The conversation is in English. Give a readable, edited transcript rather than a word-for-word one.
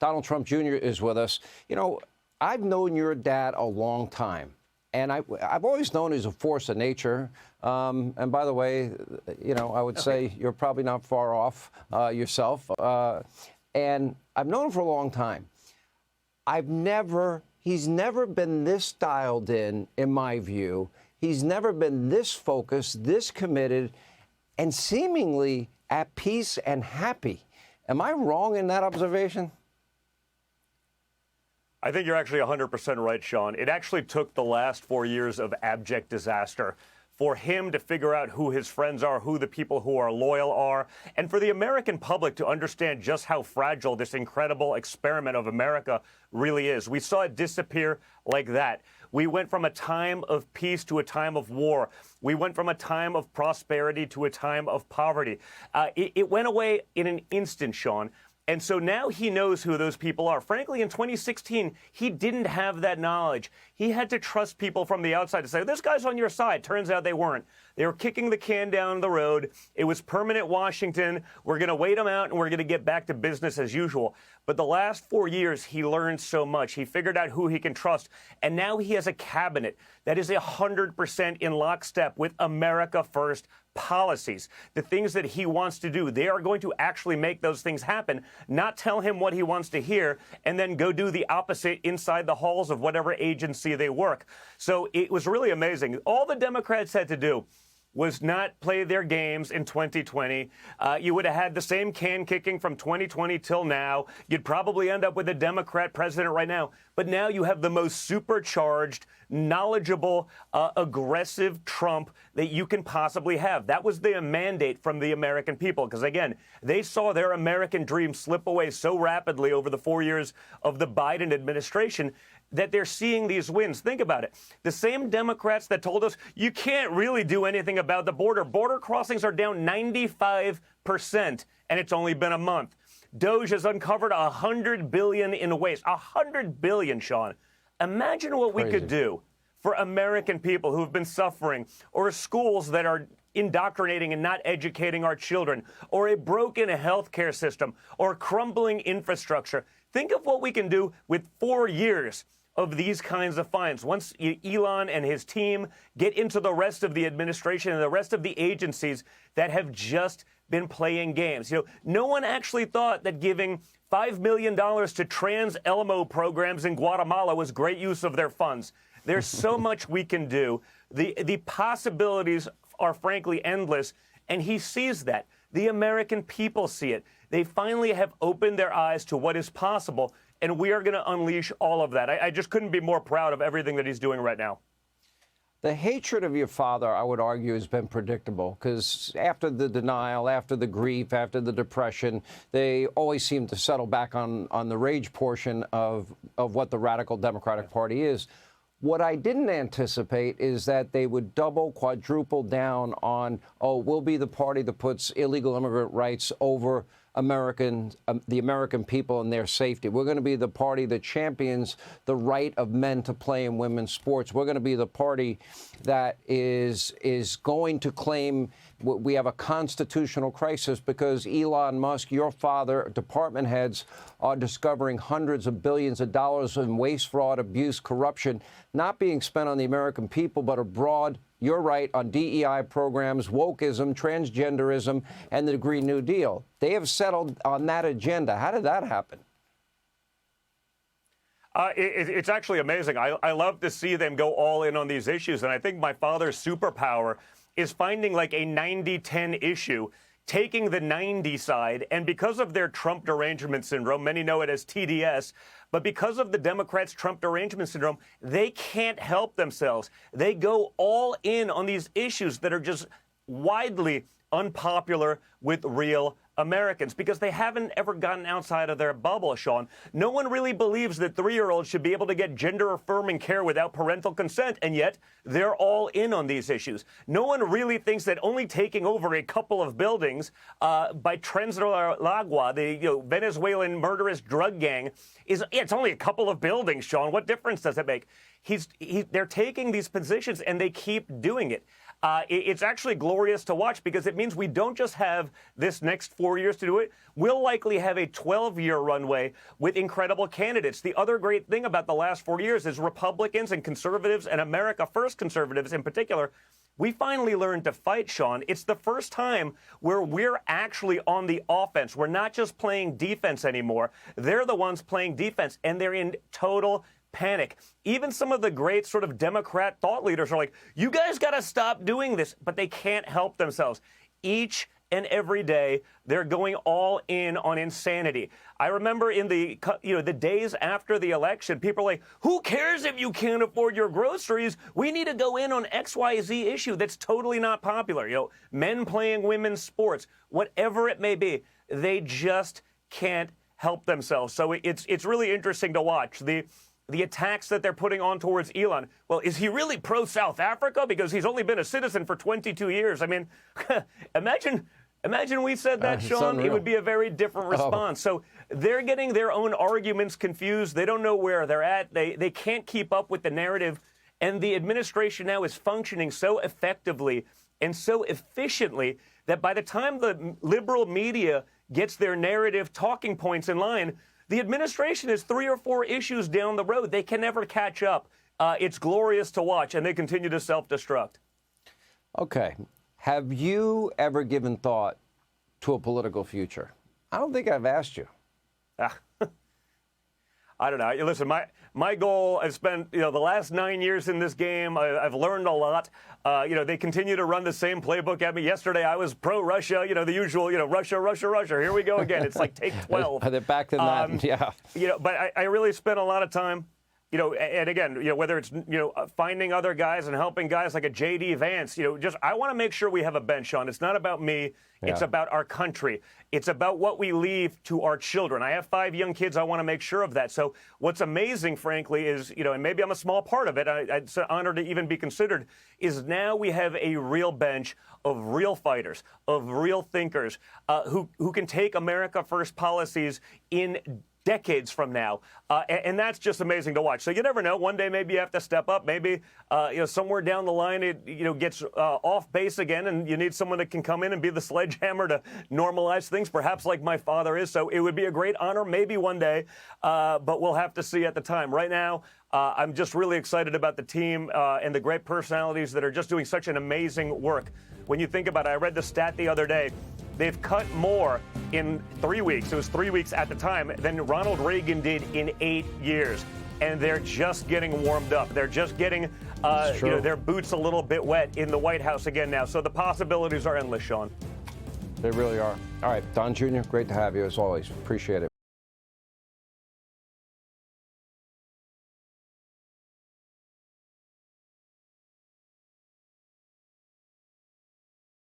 Donald Trump Jr. is with us. You know, I've known your dad a long time, and I've always known he's a force of nature. And by the way, you know, I would say you're probably not far off yourself. And I've known him for a long time. He's never been this dialed in my view. He's never been this focused, this committed, and seemingly at peace and happy. Am I wrong in that observation? I think you're actually 100% right, Sean. It actually took the last 4 years of abject disaster for him to figure out who his friends are, who the people who are loyal are, and for the American public to understand just how fragile this incredible experiment of America really is. We saw it disappear like that. We went from a time of peace to a time of war. We went from a time of prosperity to a time of poverty. It went away in an instant, Sean. And so now he knows who those people are. Frankly, in 2016, he didn't have that knowledge. He had to trust people from the outside to say, this guy's on your side. Turns out they weren't. They were kicking the can down the road. It was permanent Washington. We're going to wait them out, and we're going to get back to business as usual. But the last 4 years, he learned so much. He figured out who he can trust. And now he has a cabinet that is 100% in lockstep with America First policies, the things that he wants to do. They are going to actually make those things happen, not tell him what he wants to hear, and then go do the opposite inside the halls of whatever agency they work. So it was really amazing. All the Democrats had to do was not play their games in 2020. You would have had the same can kicking from 2020 till now. You'd probably end up with a Democrat president right now. But now you have the most supercharged, knowledgeable, aggressive Trump that you can possibly have. That was the mandate from the American people, because, again, they saw their American dream slip away so rapidly over the 4 years of the Biden administration that they're seeing these wins. Think about it. The same Democrats that told us you can't really do anything about the border. Border crossings are down 95%, and it's only been a month. DOJ has uncovered $100 billion in waste. $100 billion, Sean. Imagine what we could do for American people who have been suffering, or schools that are indoctrinating and not educating our children, or a broken healthcare system, or crumbling infrastructure. Think of what we can do with 4 years of these kinds of fines. Once Elon and his team get into the rest of the administration and the rest of the agencies that have just been playing games. You know, no one actually thought that giving $5 million to Trans Elmo programs in Guatemala was great use of their funds. There's so much we can do. The possibilities are frankly endless, and he sees that. The American people see it. They finally have opened their eyes to what is possible, and we are going to unleash all of that. I just couldn't be more proud of everything that he's doing right now. The hatred of your father, I would argue, has been predictable, because after the denial, after the grief, after the depression, they always seem to settle back on the rage portion of what the radical Democratic Party is. What I didn't anticipate is that they would double, quadruple down on, we'll be the party that puts illegal immigrant rights over the American people and their safety. We're going to be the party that champions the right of men to play in women's sports. We're going to be the party that is going to claim we have a constitutional crisis because Elon Musk, your father, department heads are discovering hundreds of billions of dollars in waste, fraud, abuse, corruption, not being spent on the American people, but abroad. You're right, on DEI programs, wokeism, transgenderism, and the Green New Deal. They have settled on that agenda. How did that happen? It's actually amazing. I love to see them go all in on these issues. And I think my father's superpower is finding like a 90-10 issue, taking the 90 side. And because of their Trump derangement syndrome, many know it as TDS, but because of the Democrats' Trump derangement syndrome, they can't help themselves. They go all in on these issues that are just widely unpopular with real Americans because they haven't ever gotten outside of their bubble, Sean. No one really believes that 3-year-olds should be able to get gender-affirming care without parental consent, and yet they're all in on these issues. No one really thinks that only taking over a couple of buildings by Transformational, the Venezuelan murderous drug gang, it's only a couple of buildings, Sean. What difference does it make? They're taking these positions, and they keep doing it. It's actually glorious to watch because it means we don't just have this next 4 years to do it. We'll likely have a 12-year runway with incredible candidates. The other great thing about the last 4 years is Republicans and conservatives, and America First conservatives in particular, we finally learned to fight, Sean. It's the first time where we're actually on the offense. We're not just playing defense anymore. They're the ones playing defense, and they're in total panic. Even some of the great sort of Democrat thought leaders are like, you guys got to stop doing this, but they can't help themselves. Each and every day, they're going all in on insanity. I remember in the days after the election, people are like, who cares if you can't afford your groceries? We need to go in on XYZ issue that's totally not popular. Men playing women's sports, whatever it may be, they just can't help themselves. So it's really interesting to watch. The attacks that they're putting on towards Elon. Well, is he really pro-South Africa? Because he's only been a citizen for 22 years. I mean, imagine we said that, Sean. It would be a very different response. So they're getting their own arguments confused. They don't know where they're at. They can't keep up with the narrative. And the administration now is functioning so effectively and so efficiently that by the time the liberal media gets their narrative talking points in line, the administration is 3 or 4 issues down the road. They can never catch up. It's glorious to watch, and they continue to self-destruct. Okay. Have you ever given thought to a political future? I don't think I've asked you. I don't know. Listen, my goal, I've spent the last 9 years in this game. I've learned a lot. They continue to run the same playbook at me. Yesterday, I was pro-Russia, the usual, Russia, Russia, Russia. Here we go again. It's like take 12. They're back to that, yeah. But I really spent a lot of time, and again, whether it's, finding other guys and helping guys like a J.D. Vance, I want to make sure we have a bench, Sean. It's not about me. Yeah. It's about our country. It's about what we leave to our children. I have 5 young kids. I want to make sure of that. So what's amazing, frankly, is, and maybe I'm a small part of it, it's an honor to even be considered, is now we have a real bench of real fighters, of real thinkers who can take America First policies in decades from now. And that's just amazing to watch. So you never know. One day maybe you have to step up. Maybe somewhere down the line it gets off base again, and you need someone that can come in and be the sledgehammer to normalize things, perhaps like my father is. So it would be a great honor maybe one day, but we'll have to see at the time. Right now, I'm just really excited about the team and the great personalities that are just doing such an amazing work. When you think about it, I read the stat the other day. They've cut more in 3 weeks. It was 3 weeks at the time than Ronald Reagan did in 8 years. And they're just getting warmed up. They're just getting their boots a little bit wet in the White House again now. So the possibilities are endless, Sean. They really are. All right, Don Jr., great to have you as always. Appreciate it.